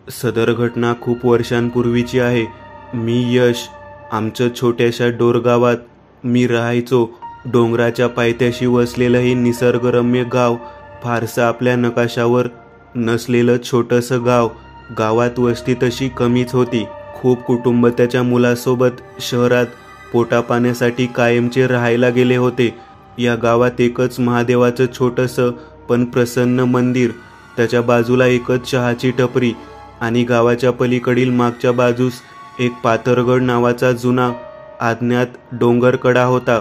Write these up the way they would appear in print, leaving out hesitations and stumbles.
सदर घटना खूप वर्षांपूर्वीची आहे. मी यश. आमचं छोट्याशा डोरगावात मी राहायचो. डोंगराच्या पायथ्याशी वसलेलं हे निसर्गरम्य गाव, फारसं आपल्या नकाशावर नसलेलं छोटंसं गाव. गावात वस्ती तशी कमीच होती. खूप कुटुंब त्याच्या मुलासोबत शहरात पोटापाण्यासाठी कायमचे राहायला गेले होते. या गावात एकच महादेवाचं छोटंसं पण प्रसन्न मंदिर, त्याच्या बाजूला एकच चहाची टपरी आणि गावाच्या पलीकडील मागच्या बाजूस एक पाथरगड नावाचा जुना अज्ञात डोंगरकडा होता.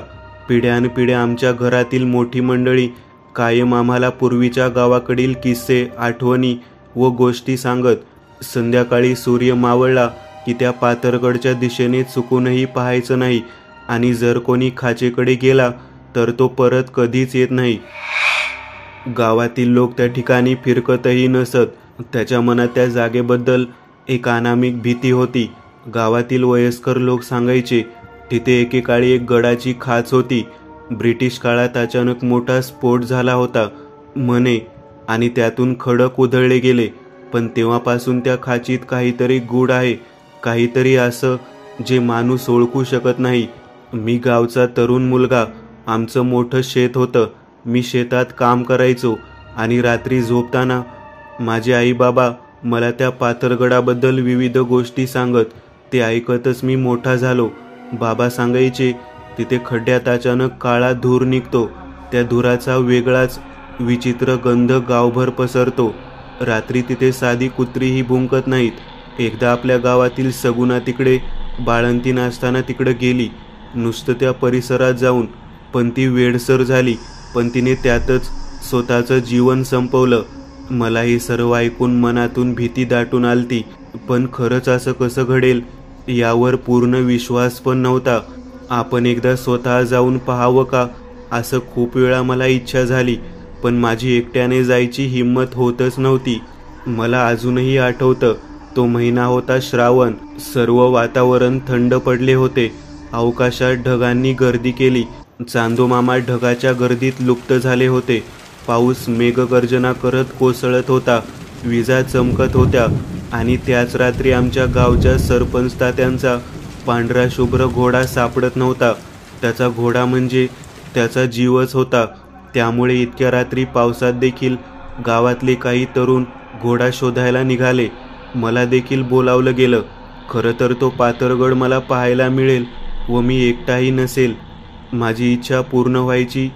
पिढ्यानपिढ्या आमच्या घरातील मोठी मंडळी कायम आम्हाला पूर्वीच्या गावाकडील किस्से, आठवणी व गोष्टी सांगत. संध्याकाळी सूर्य मावळला की त्या पाथरगडच्या दिशेने चुकूनही पाहायचं नाही आणि जर कोणी खाचेकडे गेला तर तो परत कधीच येत नाही. गावातील लोक त्या ठिकाणी फिरकतही नसत. त्याच्या मनात त्या जागेबद्दल एक अनामिक भीती होती. गावातील वयस्कर लोक सांगायचे, तिथे एकेकाळी एक गडाची खाच होती. ब्रिटिश काळात अचानक मोठा स्फोट झाला होता म्हणे आणि त्यातून खडक उधळले गेले. पण तेव्हापासून त्या खाचीत काहीतरी गूढ आहे, काहीतरी असं जे माणूस ओळखू शकत नाही. मी गावचा तरुण मुलगा. आमचं मोठं शेत होतं. मी शेतात काम करायचो आणि रात्री झोपताना माझे आई बाबा मला त्या पाथरगडाबद्दल विविध गोष्टी सांगत. ते ऐकतच मी मोठा झालो. बाबा सांगायचे, तिथे खड्ड्यात अचानक काळा धूर निघतो. त्या धुराचा वेगळाच विचित्र गंध गावभर पसरतो. रात्री तिथे साधी कुत्रीही भुंकत नाहीत. एकदा आपल्या गावातील सगुना तिकडे बाळंतीण असताना तिकडे गेली, नुसतं त्या परिसरात जाऊन. पण ती वेडसर झाली, पण तिने त्यातच स्वतःचं जीवन संपवलं. मला हे सर्व ऐकून मनातून भीती दाटून आलती. पण खरंच असं कसं घडेल यावर पूर्ण विश्वास पण नव्हता. आपण एकदा स्वतः जाऊन पाहावं का, असं खूप वेळा मला इच्छा झाली. पण माझी एकट्याने जायची हिंमत होतच नव्हती. मला अजूनही आठवतं, तो महिना होता श्रावण. सर्व वातावरण थंड पडले होते. अवकाशात ढगांनी गर्दी केली. चांदोमामा ढगाच्या गर्दीत लुप्त झाले होते. पाऊस मेघगर्जना करत कोसळत होता. विजा चमकत होत्या आणि त्याच रात्री आमच्या गावच्या सरपंच तात्यांचा पांढरा शुभ्र घोडा सापडत नव्हता. त्याचा घोडा म्हणजे त्याचा जीवच होता. त्यामुळे इतक्या रात्री पावसात देखील गावातले काही तरुण घोडा शोधायला निघाले. मला देखील बोलावलं गेलं. खरं तर तो पाथरगड मला पाहायला मिळेल व मी एकटाही नसेल. माझी इच्छा पूर्ण व्हायची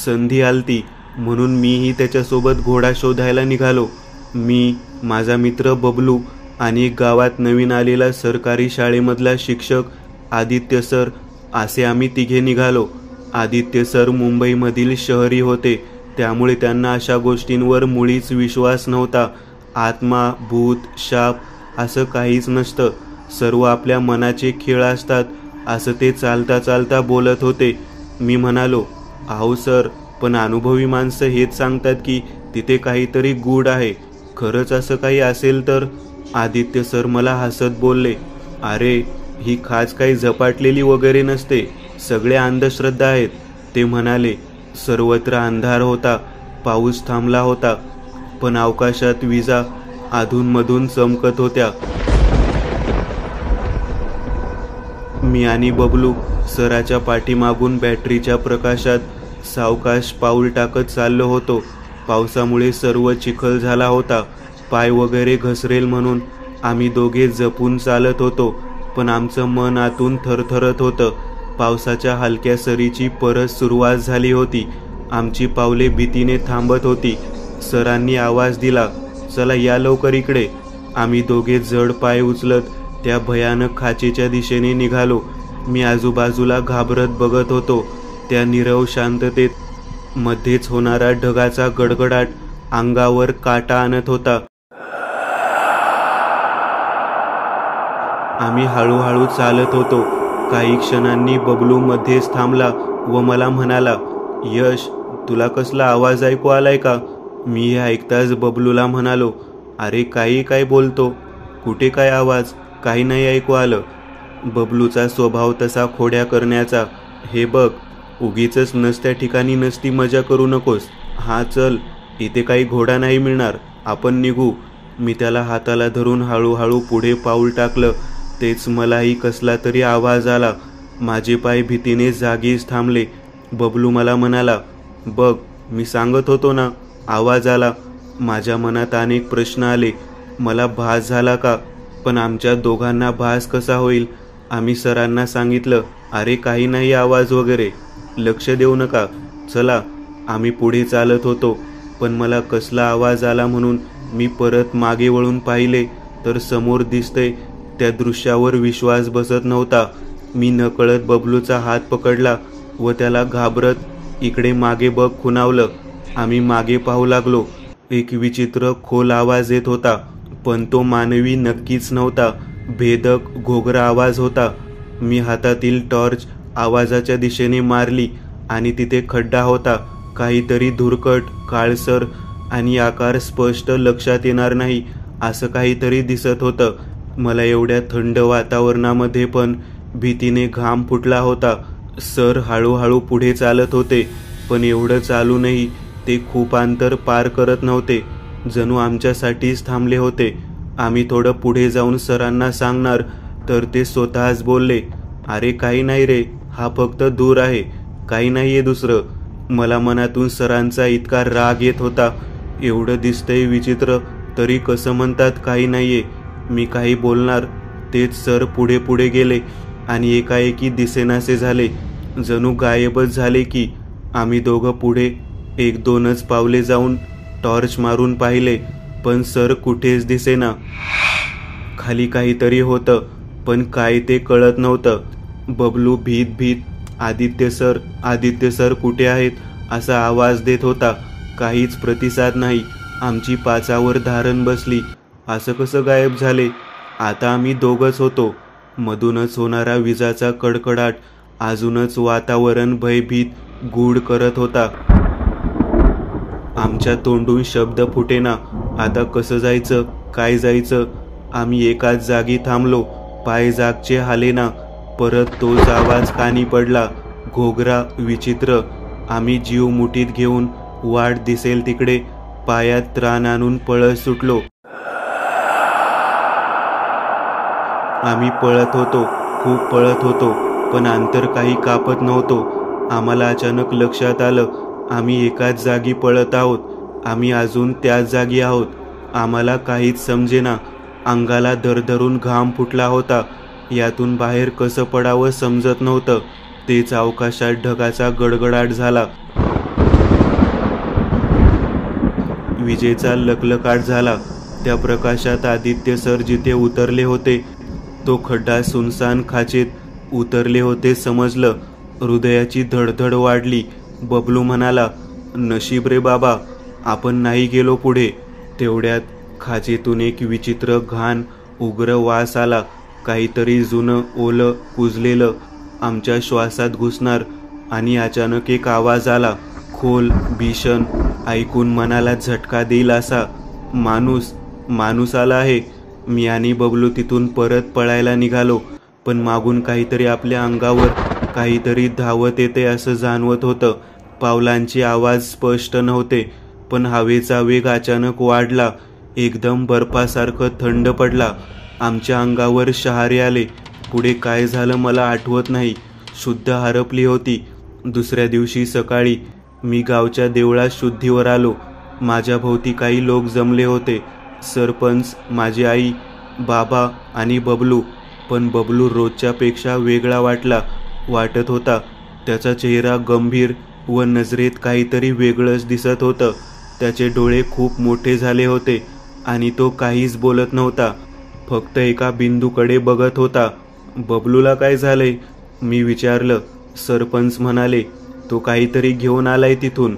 संधी आलती, म्हणून मीही त्याच्यासोबत घोडा शोधायला निघालो. मी, माझा मित्र बबलू आणि गावात नवीन आलेला सरकारी शाळेमधला शिक्षक आदित्य सर, असे आम्ही तिघे निघालो. आदित्य सर मुंबईमधील शहरी होते, त्यामुळे त्यांना अशा गोष्टींवर मुळीच विश्वास नव्हता. आत्मा, भूत, शाप असं काहीच नसतं. सर्व आपल्या मनाचे खेळ असतात, असं ते चालता चालता बोलत होते. मी म्हणालो, अहो सर, पण अनुभवी माणसं हेच सांगतात की तिथे काहीतरी गूढ आहे. खरंच असं काही असेल तर? आदित्य सर मला हसत बोलले, अरे ही खाच काही झपाटलेली वगैरे नसते, सगळ्या अंधश्रद्धा आहेत. ते म्हणाले, सर्वत्र अंधार होता. पाऊस थांबला होता, पण अवकाशात विजा अधूनमधून चमकत होत्या. मी आणि बबलू सराच्या पाठीमागून बॅटरीच्या प्रकाशात सावकाश पाऊल टाकत चाललो होतो. पावसामुळे सर्व चिखल झाला होता. पाय वगैरे घसरेल म्हणून आम्ही दोघे जपून चालत होतो, पण आमचं मन आतून थरथरत होतं. पावसाच्या हलक्या सरीची परत सुरुवात झाली होती. आमची पावले भीतीने थांबत होती. सरांनी आवाज दिला, चला या लवकर इकडे. आम्ही दोघे जड पाय उचलत त्या भयानक खाचेच्या दिशेने निघालो. मी आजूबाजूला घाबरत बघत होतो. त्या नीरव शांततेत मध्येच होणारा ढगाचा गडगडाट अंगावर काटा आणत होता. आम्ही हळूहळू चालत होतो. काही क्षणांनी बबलू मध्येच थांबला व मला म्हणाला, यश, तुला कसला आवाज ऐकू आलाय का? मी हे ऐकताच बबलूला म्हणालो, अरे काही काय बोलतो? कुठे काय आवाज? काही नाही ऐकू आलं. बबलूचा स्वभाव तसा खोड्या करण्याचा. हे बघ, उगीचच नसत्या ठिकाणी नसती मजा करू नकोस. हा चल, इथे काही घोडा नाही मिळणार, आपण निघू. मी त्याला हाताला धरून हळूहळू पुढे पाऊल टाकलं. तेच मलाही कसला तरी आवाज आला. माझे पाय भीतीने जागीच थांबले. बबलू मला म्हणाला, बघ मी सांगत होतो ना, आवाज आला. माझ्या मनात अनेक प्रश्न आले. मला भास झाला का? पण आमच्या दोघांना भास कसा होईल? आम्ही सरांना सांगितलं, अरे काही नाही आवाज वगैरे, लक्ष देऊ नका, चला. आम्ही पुढे चालत होतो. पण मला कसला आवाज आला म्हणून मी परत मागे वळून पाहिले तर समोर दिसतंय त्या दृश्यावर विश्वास बसत नव्हता. मी नकळत बबलूचा हात पकडला व त्याला घाबरत, इकडे मागे बघ खुणावलं. आम्ही मागे पाहू लागलो. एक विचित्र खोल आवाज येत होता, पण तो मानवी नक्कीच नव्हता. भेदक घोगरा आवाज होता. मी हातातील टॉर्च आवाजाच्या दिशेने मारली आणि तिथे खड्डा होता. काहीतरी धुरकट, काळसर आणि आकार स्पष्ट लक्षात येणार नाही असं काहीतरी दिसत होतं. मला एवढ्या थंड वातावरणामध्ये पण भीतीने घाम फुटला होता. सर हळूहळू पुढे चालत होते, पण एवढं चालूनही ते खूप अंतर पार करत नव्हते. जणू आमच्यासाठीच थांबले होते. आम्ही थोडं पुढे जाऊन सरांना सांगणार तर ते स्वतःच बोलले, अरे काही नाही रे, हा फक्त दूर आहे, काही नाहीये दुसरं. मला मनातून सरांचा इतका राग येत होता. एवढं दिसतंय विचित्र, तरी कसं म्हणतात काही नाहीये. मी काही बोलणार तेच सर पुढे पुढे गेले आणि एकाएकी दिसेनासे झाले, जणू गायबच झाले की. आम्ही दोघं पुढे 1-2च पावले जाऊन टॉर्च मारून पाहिले, पण सर कुठेच दिसेना. खाली काहीतरी होतं, पण काय ते कळत नव्हतं. बबलू भीत भीत आदित्य सर कुठे आहेत असा आवाज देत होता. काहीच प्रतिसाद नाही. आमची पाचावर धारण बसली. असं कसं गायब झाले? आता आम्ही दोघंच होतो. मधूनच होणारा विजाचा कडकडाट अजूनच वातावरण भयभीत गूढ करत होता. आमच्या तोंडून शब्द फुटेना. आता कसं जायचं, काय जायचं? आम्ही एकाच जागी थांबलो. पाय जागचे हालेना. परत तोच आवाज कानी पडला. घोगरा, विचित्र. आम्ही जीव मुठीत घेऊन वाट दिसेल तिकडे पायात त्राण आणून पळत सुटलो. आम्ही पळत होतो, खूप पळत होतो, पण अंतर काही कापत नव्हतो. आम्हाला अचानक लक्षात आलं, आम्ही एकाच जागी पळत आहोत. आम्ही अजून त्याच जागी आहोत. आम्हाला काहीच समजेना. अंगाला धरधरून घाम फुटला होता. यातून बाहेर कसं पडावं समजत नव्हतं. तेच अवकाशात ढगाचा गडगडाट झाला. विजेचा लखलखाट झाला. त्या प्रकाशात आदित्य सर जिथे उतरले होते तो खड्डा सुनसान खाचेत उतरले होते समजलं. हृदयाची धडधड वाढली. बबलू म्हणाला, नशीब रे बाबा, आपण नाही गेलो पुढे. तेवढ्यात खाचेतून एक विचित्र घाण उग्र वास आला. काहीतरी जुनं, ओलं, कुजलेलं आमच्या श्वासात घुसणार. आणि अचानक एक आवाज आला, खोल, भीषण, ऐकून मनाला झटका देईल असा. माणूस आला आहे. मी आणि बबलू तिथून परत पळायला निघालो, पण मागून काहीतरी आपल्या अंगावर काहीतरी धावत येते असं जाणवत होतं. पावलांचे आवाज स्पष्ट नव्हते, पण हवेचा वेग अचानक वाढला. एकदम बर्फासारखं थंड पडला. आमच्या अंगावर शहारे आले. पुढे काय झालं मला आठवत नाही. शुद्ध हरपली होती. दुसऱ्या दिवशी सकाळी मी गावच्या देवळात शुद्धीवर आलो. माझ्या भोवती काही लोक जमले होते. सरपंच, माझी आई, बाबा आणि बबलू. पण बबलू रोजच्यापेक्षा वेगळा वाटत होता. त्याचा चेहरा गंभीर व नजरेत काहीतरी वेगळंच दिसत होतं. त्याचे डोळे खूप मोठे झाले होते आणि तो काहीच बोलत नव्हता, फक्त एका बिंदूकडे बघत होता. बबलूला काय झालंय? मी विचारलं. सरपंच म्हणाले, तो काहीतरी घेऊन आलाय तिथून.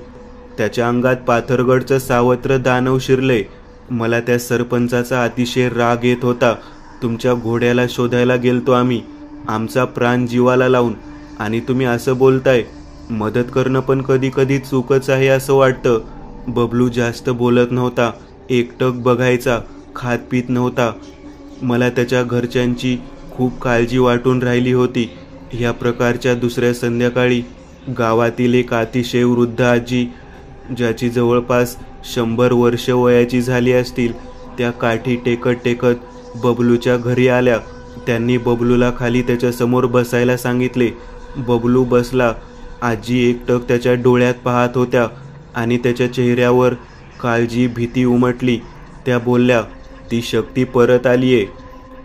त्याच्या अंगात पाथरगडचं सावत्र दानव शिरलंय. मला त्या सरपंचाचा अतिशय राग येत होता. तुमच्या घोड्याला शोधायला गेलतो आम्ही, आमचा प्राण जीवाला लावून, आणि तुम्ही असं बोलताय. मदत करणं पण कधी कधी चूकच आहे असं वाटतं. बबलू जास्त बोलत नव्हता. एकटक बघायचा, खात पीत नव्हता. मला त्याच्या घरच्यांची खूप काळजी वाटून राहिली होती. ह्या प्रकारच्या दुसऱ्या संध्याकाळी गावातील एक अतिशय वृद्ध आजी, ज्याची जवळपास 100 वर्ष वयाची झाली असतील, त्या काठी टेकत टेकत बबलूच्या घरी आल्या. त्यांनी बबलूला खाली त्याच्यासमोर बसायला सांगितले. बबलू बसला. आजी एकटक त्याच्या डोळ्यात पाहत होत्या आणि त्याच्या चेहऱ्यावर काळजी, भीती उमटली. त्या बोलल्या, ती शक्ती परत आलीये.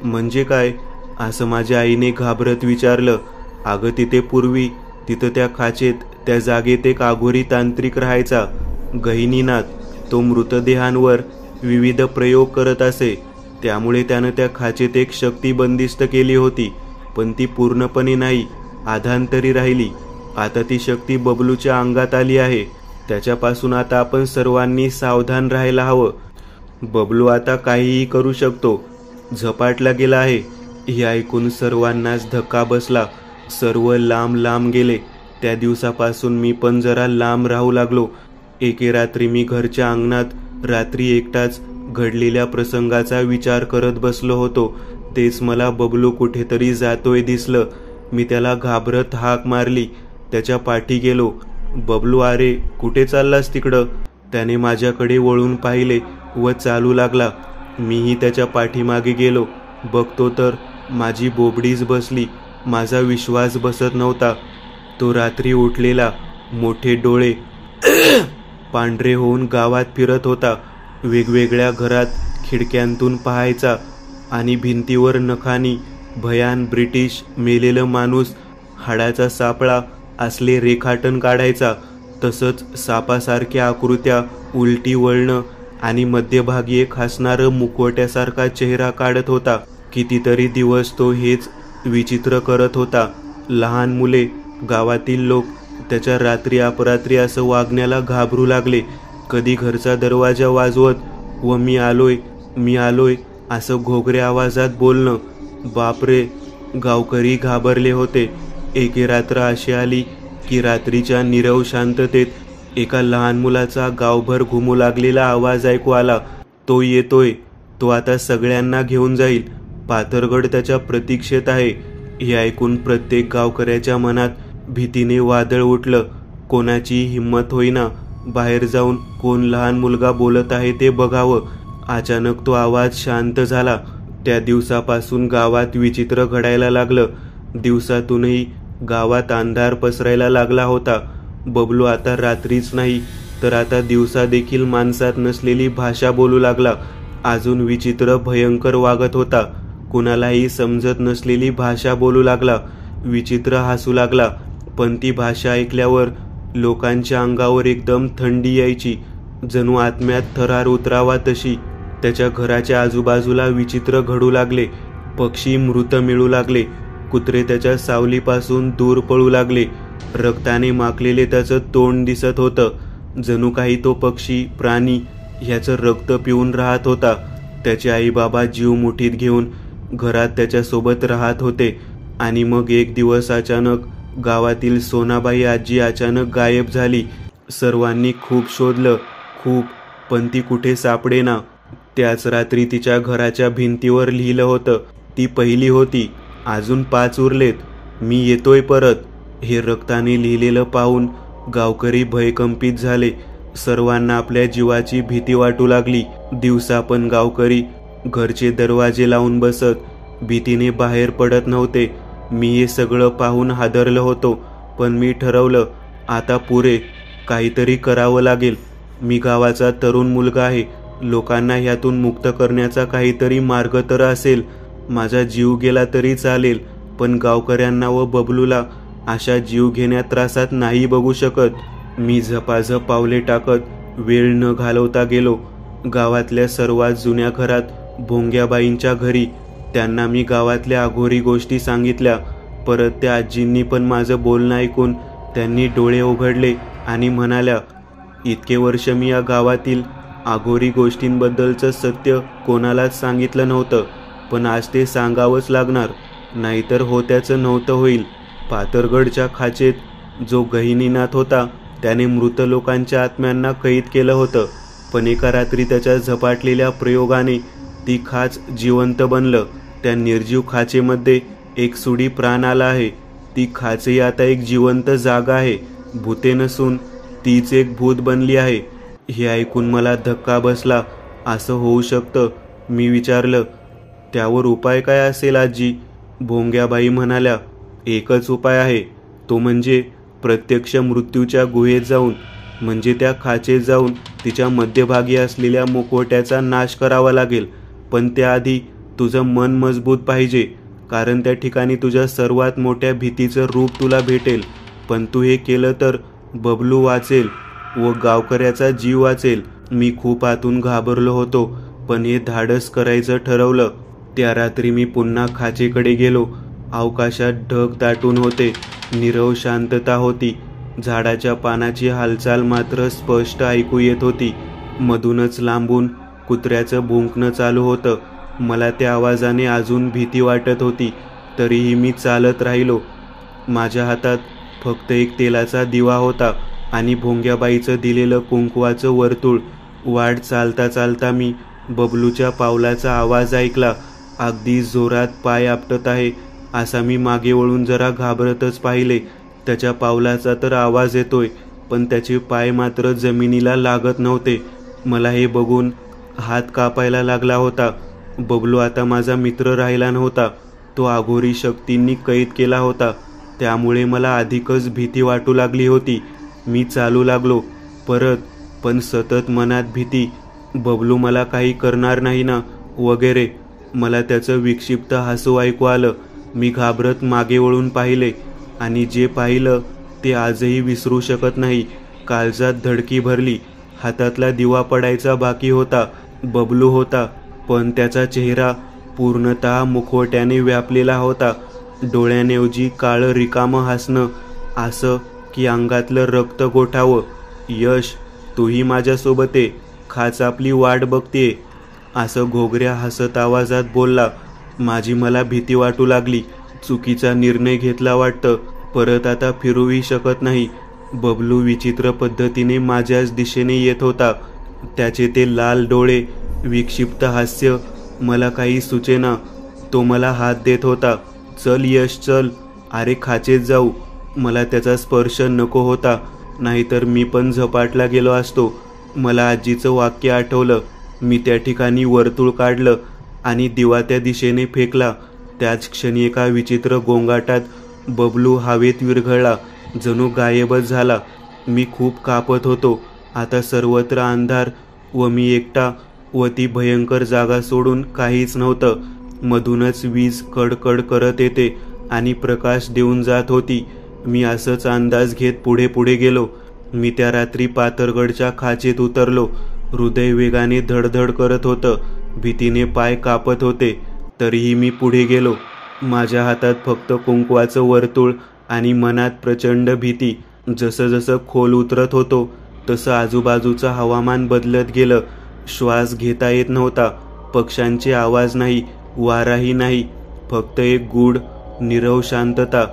म्हणजे काय? असं माझ्या आईने घाबरत विचारलं. अगं तिथे तिथं त्या खाचेत, त्या जागेत एक आघोरी तांत्रिक राहायचा, गहिनीनाथ. तो मृतदेहांवर विविध प्रयोग करत असे. त्यामुळे त्यानं त्या खाचेत एक शक्ती बंदिस्त केली होती, पण ती पूर्णपणे नाही, आधांतरी राहिली. आता ती शक्ती बबलूच्या अंगात आली आहे. त्याच्यापासून आता आपण सर्वांनी सावधान राहायला हवं. बबलू आता काहीही करू शकतो, झपाटला गेला आहे. हे ऐकून सर्वांनाच धक्का बसला. सर्व लांब लांब गेले. त्या दिवसापासून मी पण जरा लांब राहू लागलो. एके रात्री मी घरच्या अंगणात रात्री एकटाच घडलेल्या प्रसंगाचा विचार करत बसलो होतो. तेच मला बबलू कुठेतरी जातोय दिसलं. मी त्याला घाबरत हाक मारली. त्याच्या पाठी गेलो. बबलू, अरे कुठे चाललास तिकडं? त्याने माझ्याकडे वळून पाहिले व चालू लागला. मीही त्याच्या पाठीमागे गेलो. बघतो तर माझी बोबडीच बसली. माझा विश्वास बसत नव्हता. तो रात्री उठलेला, मोठे डोळे पांढरे होऊन गावात फिरत होता. वेगवेगळ्या घरात खिडक्यांतून पाहायचा आणि भिंतीवर नखानी भयान ब्रिटिश, मेलेलं माणूस, हाडाचा सापळा असले रेखाटन काढायचा. तसंच सापासारख्या आकृत्या, उलटी वळणं आणि मध्यभागी एक हसणारं मुखवट्यासारखा चेहरा काढत होता. कितीतरी दिवस तो हेच विचित्र करत होता. लहान मुले, गावातील लोक त्याच्या रात्री अपरात्री असं वागण्याला घाबरू लागले. कधी घरचा दरवाजा वाजवत व मी आलोय असं घोगऱ्या आवाजात बोलणं. बापरे, गावकरी घाबरले होते. एके रात्र अशी आली की रात्रीच्या नीरव शांततेत एका लहान मुलाचा गावभर घुमू लागलेला आवाज ऐकू आला. तो येतोय, तो आता सगळ्यांना घेऊन जाईल. पाथरगड त्याच्या प्रतीक्षेत आहे. हे ऐकून प्रत्येक गावकऱ्याच्या मनात भीतीने वादळ उठलं. कोणाची हिंमत होईना बाहेर जाऊन कोण लहान मुलगा बोलत आहे ते बघावं. अचानक तो आवाज शांत झाला. त्या दिवसापासून गावात विचित्र घडायला लागलं. दिवसातूनही गावात अंधार पसरायला लागला होता. बबलू आता रात्रीच नाही तर आता दिवसा देखील माणसात नसलेली भाषा बोलू लागला. अजून विचित्र, भयंकर वागत होता. कुणालाही समजत नसलेली भाषा बोलू लागला. विचित्र हसू लागला. पण ती भाषा ऐकल्यावर लोकांच्या अंगावर एकदम थंडी यायची, जणू आत्म्यात थरार उतरावा तशी. त्याच्या घराच्या आजूबाजूला विचित्र घडू लागले. पक्षी मृत मिळू लागले. कुत्रे त्याच्या सावलीपासून दूर पळू लागले. रक्ताने माखलेले त्याचं तोंड दिसत होतं. जणू काही तो पक्षी, प्राणी ह्याचं रक्त पिऊन राहत होता. त्याचे आई बाबा जीव मुठीत घेऊन घरात त्याच्यासोबत राहत होते. आणि मग एक दिवस अचानक गावातील सोनाबाई आजी अचानक गायब झाली. सर्वांनी खूप शोधलं, पण ती कुठे सापडेना. त्याच रात्री तिच्या घराच्या भिंतीवर लिहिलं होतं, ती पहिली होती, अजून 5 उरलेत, मी येतोय परत. हे रक्ताने लिहिलेलं पाहून गावकरी भयकंपित झाले. सर्वांना आपल्या जीवाची भीती वाटू लागली. दिवसा पण गावकरी घरचे दरवाजे लावून बसत, भीतीने बाहेर पडत नव्हते. मी हे सगळं पाहून हादरलो होतो. पण मी ठरवलं, आता पुरे, काहीतरी करावं लागेल. मी गावाचा तरुण मुलगा आहे. लोकांना ह्यातून मुक्त करण्याचा काहीतरी मार्ग तर असेल. माझा जीव गेला तरी चालेल, पण गावकऱ्यांना व बबलूला अशा जीव घेण्या त्रासात नाही बघू शकत. मी झपाझप पावले टाकत वेळ न घालवता गेलो. गावातल्या सर्वात जुन्या घरात, भोंग्याबाईंच्या घरी. त्यांना मी गावातल्या अघोरी गोष्टी सांगितल्या. परत त्या आजींनी पण माझं बोलणं ऐकून त्यांनी डोळे उघडले आणि म्हणाल्या, इतके वर्ष मी या गावातील अघोरी गोष्टींबद्दलचं सत्य कोणालाच सांगितलं नव्हतं, पण आज ते सांगावंच लागणार, नाहीतर होत्याचं नव्हतं होईल. पाथरगडच्या खाचेत जो गहिनीनाथ होता त्याने मृत लोकांच्या आत्म्यांना कैद केलं होतं. पण एका रात्री त्याच्या झपाटलेल्या प्रयोगाने ती खाच जिवंत बनलं. त्या निर्जीव खाचेमध्ये एक सुडी प्राण आला आहे. ती खाचही आता एक जिवंत जागा आहे. भूते नसून तीच एक भूत बनली आहे. हे ऐकून मला धक्का बसला. असं होऊ शकतं? मी विचारलं. त्यावर उपाय काय असेल आजी? भोंग्याबाई म्हणाल्या. एकच उपाय आहे, तो म्हणजे प्रत्यक्ष मृत्यूच्या गुहेत जाऊन, म्हणजे त्या खाचेत जाऊन तिच्या मध्यभागी असलेल्या मुखवट्याचा नाश करावा लागेल. पण त्याआधी तुझं मन मजबूत पाहिजे, कारण त्या ठिकाणी तुझ्या सर्वात मोठ्या भीतीचं रूप तुला भेटेल. पण तू हे केलं तर बबलू वाचेल व गावकऱ्याचा जीव वाचेल. मी खूप आतून घाबरलो होतो, पण हे धाडस करायचं ठरवलं. त्या रात्री मी पुन्हा खाचेकडे गेलो. अवकाशात ढग दाटून होते, नीरव शांतता होती. झाडाच्या पानाची हालचाल मात्र स्पष्ट ऐकू येत होती. मधूनच लांबून कुत्र्याचं भुंकणं चालू होतं. मला त्या आवाजाने अजून भीती वाटत होती, तरीही मी चालत राहिलो. माझ्या हातात फक्त एक तेलाचा दिवा होता आणि भोंग्याबाईचं दिलेलं कुंकवाचं वर्तुळ. वाट चालता चालता मी बबलूच्या पावलाचा आवाज ऐकला. अगदी जोरात पाय आपटत आहे. असा मी मागे वळून जरा घाबरतच पाहिले. त्याच्या पावलाचा तर आवाज येतोय, पण त्याचे पाय मात्र जमिनीला लागत नव्हते. मला हे बघून हात कापायला लागला होता. बबलू आता माझा मित्र राहिला नव्हता, तो अघोरी शक्तींनी कैद केला होता. त्यामुळे मला अधिकच भीती वाटू लागली होती. मी चालू लागलो परत, पण सतत मनात भीती, बबलू मला काही करणार नाही ना वगैरे. मला त्याचं विक्षिप्त हसू ऐकू आलं. मी घाबरत मागे वळून पाहिले आणि जे पाहिलं ते आजही विसरू शकत नाही. काळजात धडकी भरली. हातातला दिवा पडायचा बाकी होता. बबलू होता, पण त्याचा चेहरा पूर्णतः मुखवट्याने व्यापलेला होता. डोळ्यांऐवजी काळं रिकामं हसणं, असं की अंगातलं रक्त गोठावं. यश, तूही माझ्यासोबत आहे, खाच आपली वाट बघतेय, असं घोगऱ्या हसत आवाजात बोलला. माझी मला भीती वाटू लागली. चुकीचा निर्णय घेतला वाटतं, परत आता फिरूही शकत नाही. बबलू विचित्र पद्धतीने माझ्याच दिशेने येत होता. त्याचे ते लाल डोळे, विक्षिप्त हास्य, मला काही सुचेना. तो मला हात देत होता. चल यश चल, अरे खाचेत जाऊ. मला त्याचा स्पर्श नको होता, नाहीतर मी पण झपाटला गेलो असतो. मला आजीचं वाक्य आठवलं. मी त्या ठिकाणी वर्तुळ काढलं आणि दिवा त्या दिशेने फेकला. त्याच क्षणी एका विचित्र गोंगाटात बबलू हवेत विरघळला, जणू गायबच झाला. मी खूप कापत होतो. आता सर्वत्र अंधार व मी एकटा, व ती भयंकर जागा सोडून काहीच नव्हतं. मधूनच वीज कडकड करत येते आणि प्रकाश देऊन जात होती. मी असंच अंदाज घेत पुढे पुढे गेलो. मी त्या रात्री पातरगडच्या खाचेत उतरलो. हृदय वेगाने धडधड करत होतं. भीतीने पाय कापत होते, तरीही मी पुढे गेलो. माझ्या हातात फक्त कुंकवाचं वर्तुळ आणि मनात प्रचंड भीती. जसं जसं खोल उतरत होतो तसं आजूबाजूचं हवामान बदलत गेलं. श्वास घेता येत नव्हता. पक्ष्यांचे आवाज नाही, वाराही नाही, फक्त एक गूढ नीरव शांतता.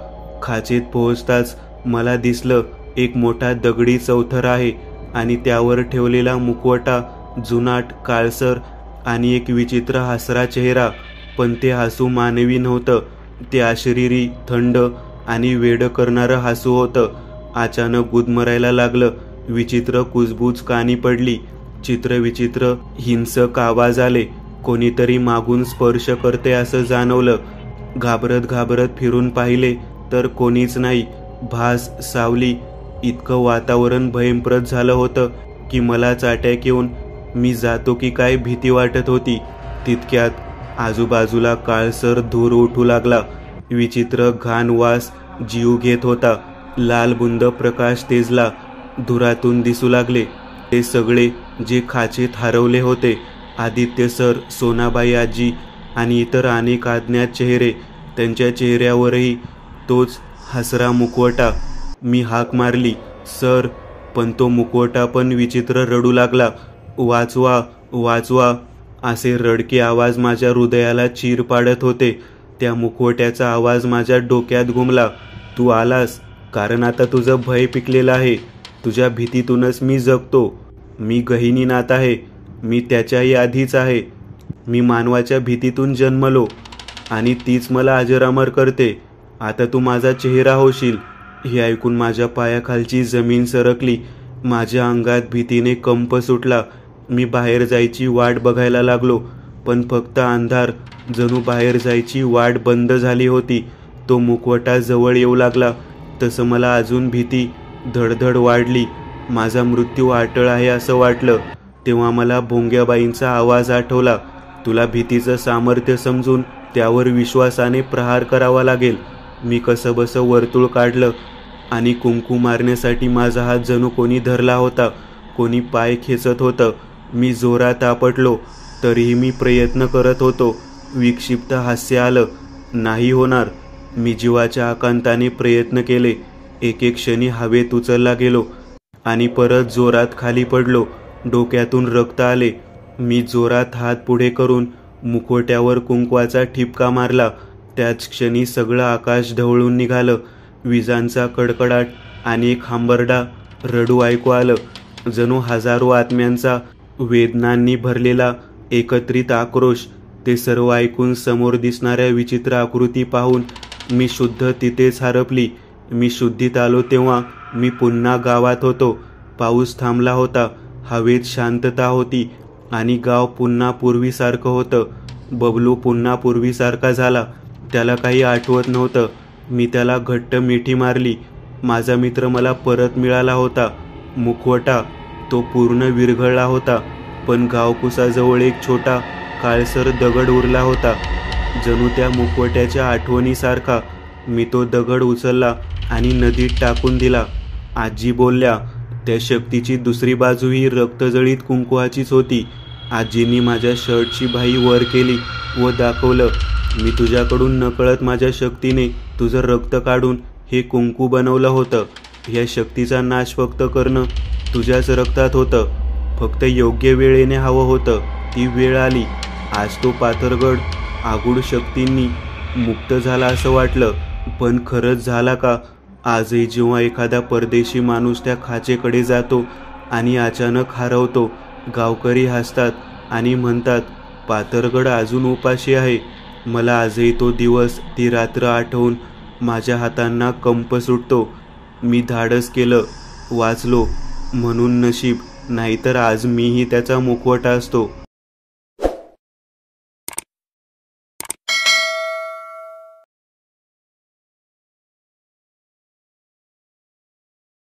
खाचेत पोहोचताच मला दिसलं एक मोठा दगडी चौथरा आहे आणि त्यावर ठेवलेला मुखवटा जुनाट, काळसर आणि एक विचित्र हसरा चेहरा. पण ते हसू मानवी नव्हतं. ते अशरीरी, थंड आणि वेडं करणारं हसू होतं. अचानक गुदमरायला लागलं. विचित्र कुजबूज कानी पडली. चित्रविचित्र हिंसक आवाज आले. कोणीतरी मागून स्पर्श करते असं जाणवलं. घाबरत घाबरत फिरून पाहिले तर कोणीच नाही. भास, सावली, इतकं वातावरण भयंप्रद झालं होतं की मलाच अटॅक येऊन मी जातो की काय भीती वाटत होती. तितक्यात आजूबाजूला काळसर धूर उठू लागला. विचित्र घाण वास जीव घेत होता. लाल बुंद प्रकाश तेजला. धुरातून दिसू लागले ते सगळे जे खाचेत हरवले होते. आदित्य सर, सोनाबाई आजी आणि इतर अनेक अज्ञात चेहरे. त्यांच्या चेहऱ्यावरही तोच हसरा मुखवटा. मी हाक मारली, सर, पण तो मुखवटा पण विचित्र रडू लागला. वाचवा, वाचवा, असे रडके आवाज माझ्या हृदयाला चीर पाडत होते. त्या मुखवट्याचा आवाज माझ्या डोक्यात घुमला. तू आलास, कारण आता तुझं भय पिकलेलं आहे. तुझ्या भीतीतूनच मी जगतो. मी गहिनीनाथ आहे. मी त्याच्याही आधीच आहे. मी मानवाच्या भीतीतून जन्मलो आणि तीच मला अजरामर करते. आता तू माझा चेहरा होशील. हे ऐकून माझ्या पायाखालची जमीन सरकली. माझ्या अंगात भीतीने कंप सुटला. मी बाहेर जायची वाट बघायला लागलो, पण फक्त अंधार. जणू बाहेर जायची वाट बंद झाली होती. तो मुखवटा जवळ येऊ लागला तसं मला अजून भीती धडधड वाढली. माझा मृत्यू अटळ आहे असं वाटलं. तेव्हा मला भोंग्याबाईंचा आवाज आठवला. तुला भीतीचं सामर्थ्य समजून त्यावर विश्वासाने प्रहार करावा लागेल. मी कसंबसं वर्तुळ काढलं आणि कुंकू मारण्यासाठी माझा हात जणू कोणी धरला होता. कोणी पाय खेचत होतं. मी जोरात आपटलो, तरीही मी प्रयत्न करत होतो. विक्षिप्त हास्य आलं. नाही होणार. मी जीवाच्या आकांताने प्रयत्न केले. एक क्षणी हवेत उचलला गेलो आणि परत जोरात खाली पडलो. डोक्यातून रक्त आले. मी जोरात हात पुढे करून मुखवट्यावर कुंकवाचा ठिपका मारला. त्याच क्षणी सगळं आकाश ढवळून निघालं. विजांचा कडकडाट आणि एक हंबरडा रडू ऐकू आलं. जणू हजारो आत्म्यांचा वेदनांनी भरलेला एकत्रित आक्रोश. ते सर्व ऐकून समोर दिसणाऱ्या विचित्र आकृती पाहून मी शुद्ध तिथेच हरपली. मी शुद्धीत आलो तेव्हा मी पुन्हा गावात होतो. पाऊस थांबला होता. हवेत शांतता होती आणि गाव पुन्हा पूर्वीसारखं होतं. बबलू पुन्हा पूर्वीसारखा झाला. त्याला काही आठवत नव्हतं. मी त्याला घट्ट मिठी मारली. माझा मित्र मला परत मिळाला होता. मुखवटा तो पूर्ण विरघळला होता, पण गावकुसाजवळ एक छोटा काळसर दगड उरला होता. जणू त्या मुखवट्याच्या आठवणीसारखा. मी तो दगड उचलला आणि नदीत टाकून दिला. आजी बोलल्या. त्या शक्तीची दुसरी बाजू ही रक्तजळीत कुंकवाचीच होती. आजींनी माझ्या शर्टची बाही वर केली व दाखवलं. मी तुझ्याकडून नकळत माझ्या शक्तीने तुझं रक्त काढून हे कुंकू बनवलं होतं. या शक्तीचा नाश फक्त करणं तुझ्याच रक्तात होतं. फक्त योग्य वेळेने हवं होतं. ती वेळ आली. आज तो पाथरगड आगूढ शक्तींनी मुक्त झाला असं वाटलं, पण खरंच झाला का? आजही जेव्हा एखादा परदेशी माणूस त्या खाचेकडे जातो आणि अचानक हरवतो, गावकरी हसतात आणि म्हणतात, पाथरगड अजून उपाशी आहे. मला आजही तो दिवस, ती रात्र आठवून माझ्या हातांना कंप सुटतो. मी धाडस केलं, वाचलो म्हणून नशीब, नाहीतर आज मीही त्याचा मुखवटा असतो.